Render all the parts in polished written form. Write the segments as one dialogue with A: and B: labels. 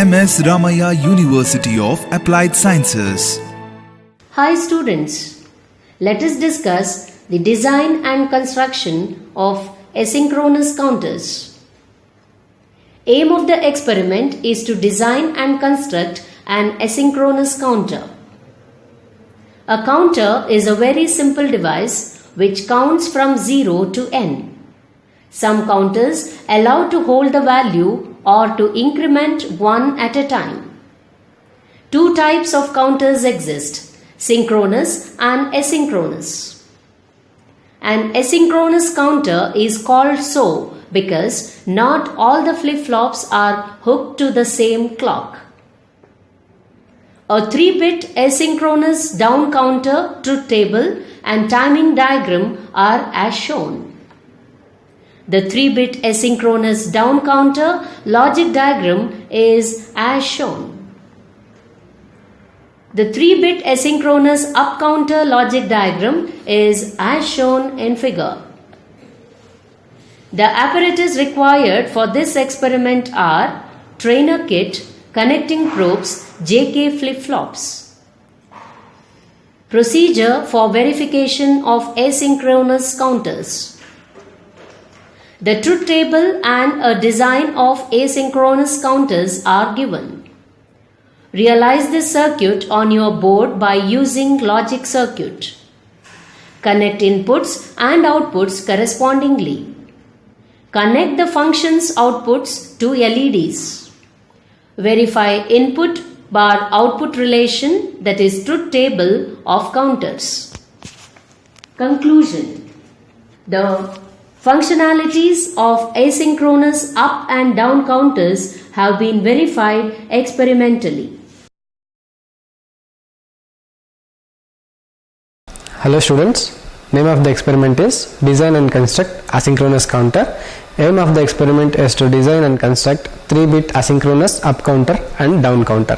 A: MS Ramaiah University of Applied Sciences.
B: Hi students, let us discuss the design and construction of asynchronous counters. Aim of the experiment is to design and construct an asynchronous counter. A counter is a very simple device which counts from 0 to n. Some counters allow to hold the value or to increment one at a time. Two types of counters exist, synchronous and asynchronous. An asynchronous counter is called so because not all the flip-flops are hooked to the same clock. A 3-bit asynchronous down counter, truth table and timing diagram are as shown. The 3-bit asynchronous down counter logic diagram is as shown. The 3-bit asynchronous up counter logic diagram is as shown in figure. The apparatus required for this experiment are trainer kit, connecting probes, JK flip-flops. Procedure for verification of asynchronous counters. The truth table and a design of asynchronous counters are given. Realize this circuit on your board by using logic circuit. Connect inputs and outputs correspondingly. Connect the functions outputs to LEDs. Verify input bar output relation, that is truth table of counters. Conclusion. The functionalities of asynchronous up and down counters have been verified experimentally.
C: Hello students, name of the experiment is Design and Construct Asynchronous Counter. Aim of the experiment is to design and construct 3-bit asynchronous up counter and down counter.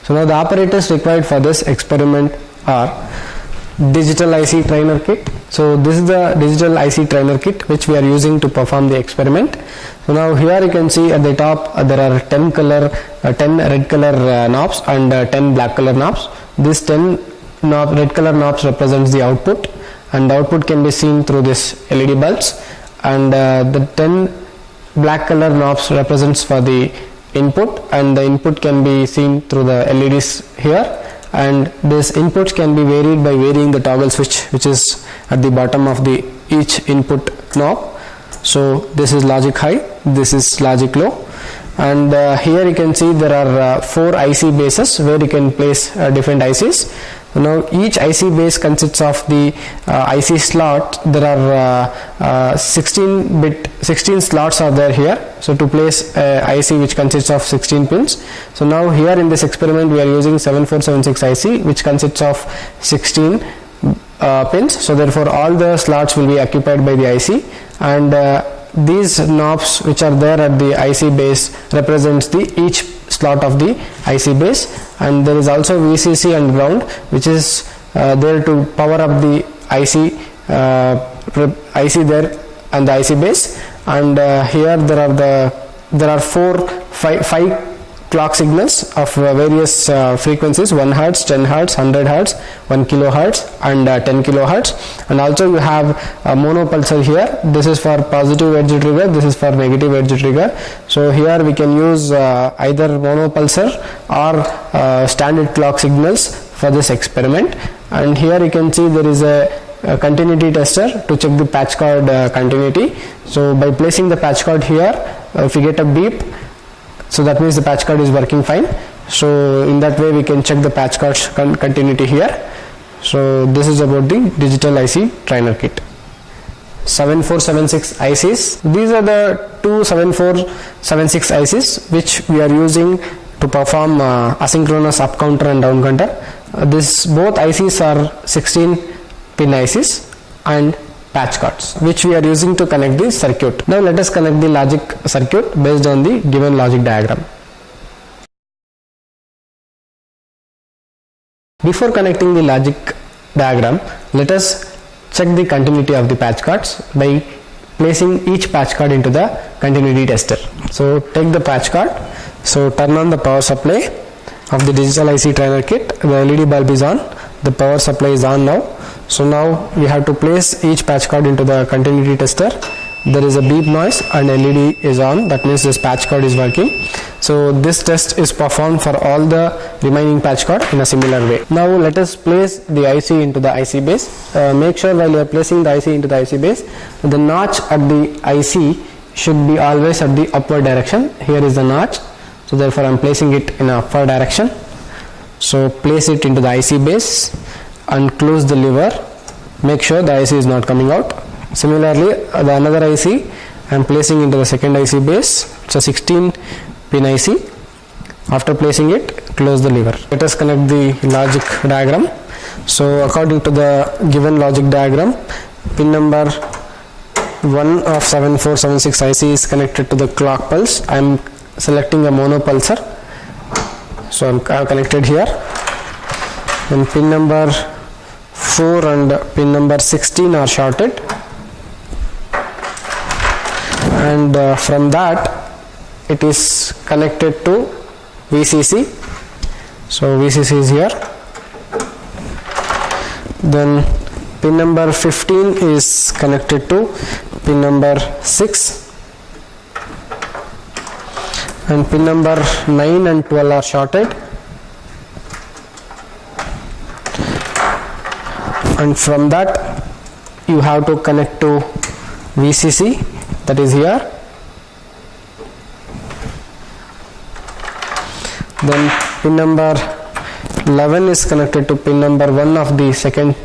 C: So now the operators required for this experiment are digital IC trainer kit. So this is the digital IC trainer kit which we are using to perform the experiment. So now here you can see at the top there are 10 red color knobs and 10 black color knobs. This 10 red color knobs represents the output, and the output can be seen through this LED bulbs, and the 10 black color knobs represents for the input, and the input can be seen through the LEDs here. And this inputs can be varied by varying the toggle switch which is at the bottom of the each input knob. So this is logic high, this is logic low, and here you can see there are 4 IC bases where you can place different ICs. Now each IC base consists of the IC slot. There are 16 slots are there here. So to place IC which consists of 16 pins. So now here in this experiment we are using 7476 IC which consists of 16 pins. So therefore all the slots will be occupied by the IC, and these knobs which are there at the IC base represents the each slot of the IC base, and there is also VCC and ground which is there to power up the IC there and the IC base. And here there are 5 clock signals of various frequencies: 1 Hz, 10 Hz, 100 Hz, 1 kilohertz and 10 kilohertz. And also you have a mono pulsar here. This is for positive edge trigger, this is for negative edge trigger. So here we can use either mono pulsar or standard clock signals for this experiment. And here you can see there is a continuity tester to check the patch cord continuity. So by placing the patch cord here, if we get a beep, so that means the patch cord is working fine. So in that way we can check the patch cord's continuity here. So this is about the digital IC trainer kit. 7476 ICs. These are the two 7476 ICs which we are using to perform asynchronous up counter and down counter. Both ICs are 16 pin ICs and patch cards which we are using to connect the circuit. Now let us connect the logic circuit based on the given logic diagram. Before connecting the logic diagram, let us check the continuity of the patch cards by placing each patch card into the continuity tester. So take the patch card So turn on the power supply of the digital IC trainer kit. The LED bulb is on, the power supply is on now. So now we have to place each patch cord into the continuity tester. There is a beep noise and LED is on, that means this patch cord is working. So this test is performed for all the remaining patch cord in a similar way. Now let us place the IC into the IC base. Make sure while you are placing the IC into the IC base, the notch at the IC should be always at the upward direction. Here is the notch, so therefore I am placing it in a upward direction. So place it into the IC base and close the lever. Make sure the IC is not coming out. Similarly, the another IC I am placing into the second IC base. It's a 16 pin IC. After placing it, close the lever. Let us connect the logic diagram. So according to the given logic diagram, pin number 1 of 7476 IC is connected to the clock pulse. I am selecting a mono pulsar, so I have connected here. And pin number 4 and pin number 16 are shorted, and from that it is connected to VCC. So VCC is here. Then pin number 15 is connected to pin number 6, and pin number 9 and 12 are shorted, and from that you have to connect to VCC, that is here. Then pin number 11 is connected to pin number 1 of the second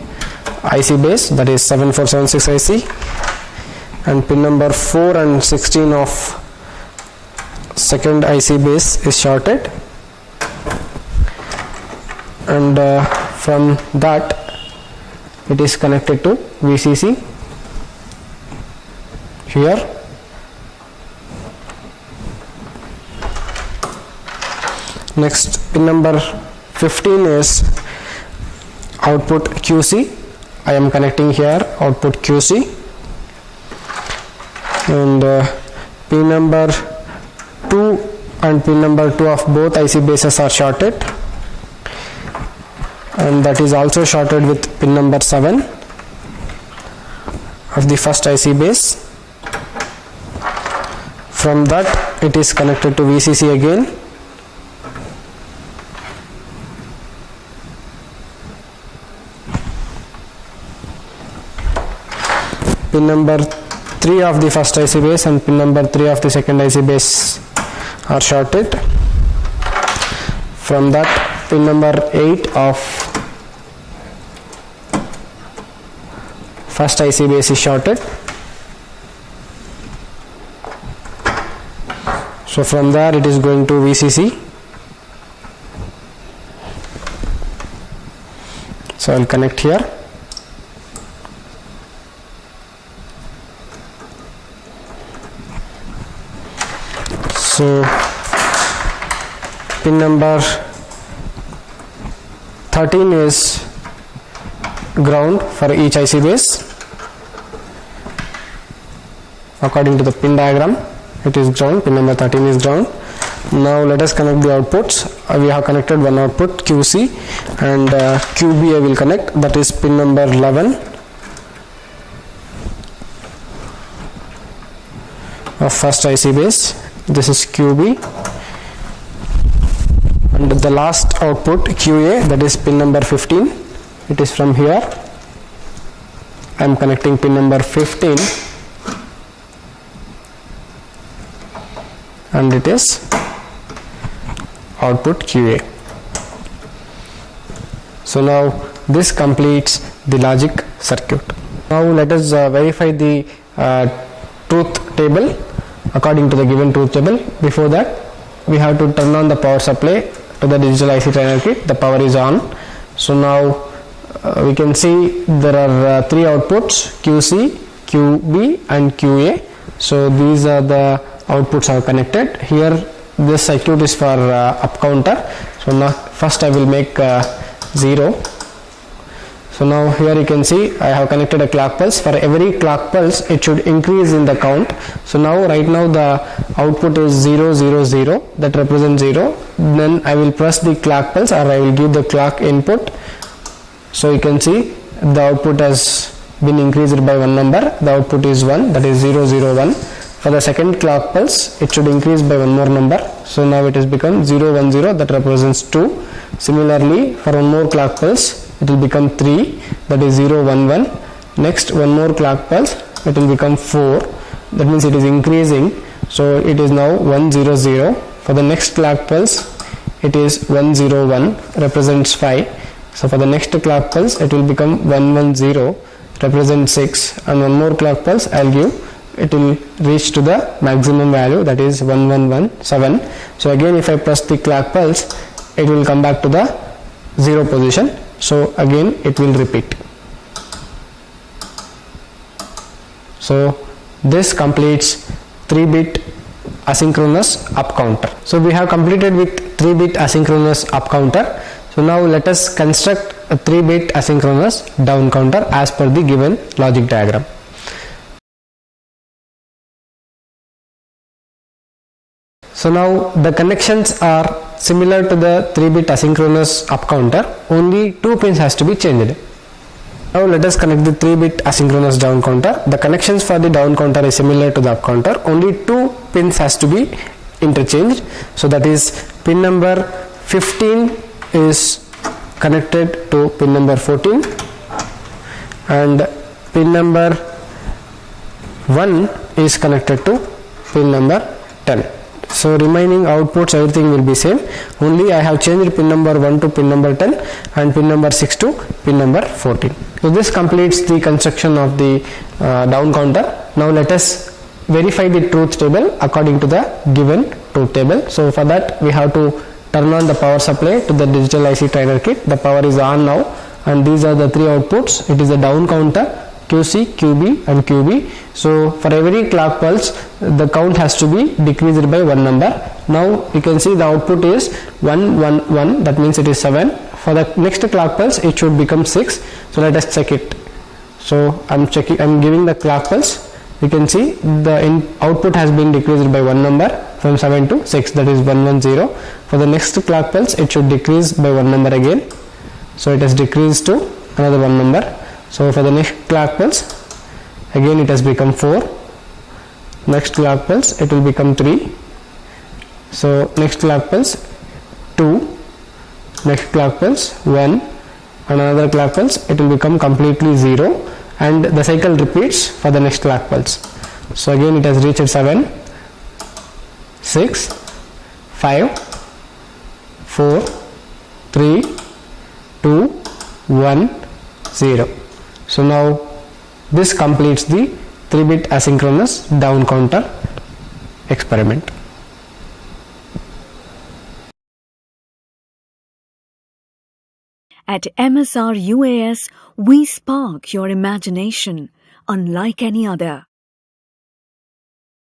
C: IC base, that is 7476 IC, and pin number 4 and 16 of second IC base is shorted, and from that it is connected to VCC here. Next, pin number 15 is output QC. I am connecting here output QC, and pin number 2 and pin number 2 of both IC bases are shorted, and that is also shorted with pin number 7 of the first IC base. From that it is connected to VCC again, pin number 3 of the first IC base and pin number 3 of the second IC base are shorted. From that pin number 8 of first IC base is shorted. So from there it is going to VCC. So I will connect here. So pin number 13 is ground for each IC base. According to the pin diagram, it is ground. Pin number 13 is ground. Now let us connect the outputs. We have connected one output QC, and QB I will connect, that is pin number 11 of first IC base. This is QB, and the last output QA, that is pin number 15. It is from here. I am connecting pin number 15, and it is output QA. So now this completes the logic circuit. Now let us verify the truth table according to the given truth table. Before that, we have to turn on the power supply to the digital IC trainer kit. The power is on. So now we can see there are 3 outputs, QC, QB and QA. So these are the outputs are connected. Here this circuit is for up counter. So now first I will make 0. So now here you can see I have connected a clock pulse. For every clock pulse it should increase in the count. So now right now the output is 0 0 0, that represents 0. Then I will press the clock pulse, or I will give the clock input. So you can see the output has been increased by one number. The output is 1, that is 0 0 1. For the second clock pulse it should increase by one more number. So now it has become 0 1 0, that represents 2. Similarly for one more clock pulse it will become 3, that is 0 1 1. Next one more clock pulse, it will become 4, that means it is increasing. So it is now 1 0 0. For the next clock pulse it is 1 0 1, represents 5. So for the next clock pulse it will become 1 1 0, represents 6, and one more clock pulse I will give, it will reach to the maximum value, that is 1 1 1 7. So again if I press the clock pulse it will come back to the 0 position. So again it will repeat. So this completes 3-bit asynchronous up counter. So we have completed with 3-bit asynchronous up counter. So now let us construct a 3-bit asynchronous down counter as per the given logic diagram. So now the connections are similar to the 3-bit asynchronous up counter, only 2 pins has to be changed. Now let us connect the 3-bit asynchronous down counter. The connections for the down counter is similar to the up counter, only 2 pins has to be interchanged. So that is pin number 15 is connected to pin number 14 and pin number 1 is connected to pin number 10. So remaining outputs everything will be same, only I have changed pin number 1 to pin number 10 and pin number 6 to pin number 14. So this completes the construction of the down counter. Now let us verify the truth table according to the given truth table. So for that we have to turn on the power supply to the digital IC trainer kit. The power is on now and these are the 3 outputs. It is the down counter, QC, QB and QB. So for every clock pulse the count has to be decreased by one number. Now you can see the output is 1 1 1, that means it is 7. For the next clock pulse it should become 6. So let us check it. So I am giving the clock pulse. You can see the output has been decreased by one number from 7 to 6, that is 1 1 0. For the next clock pulse it should decrease by one number again. So it has decreased to another one number. So for the next clock pulse again it has become 4. Next clock pulse it will become 3. So next clock pulse 2. Next clock pulse 1 and another clock pulse it will become completely 0, and the cycle repeats for the next clock pulse. So again it has reached 7 6 5 4 3 2 1 0. So now this completes the 3-bit asynchronous down counter experiment.
D: At MSR UAS, we spark your imagination unlike any other.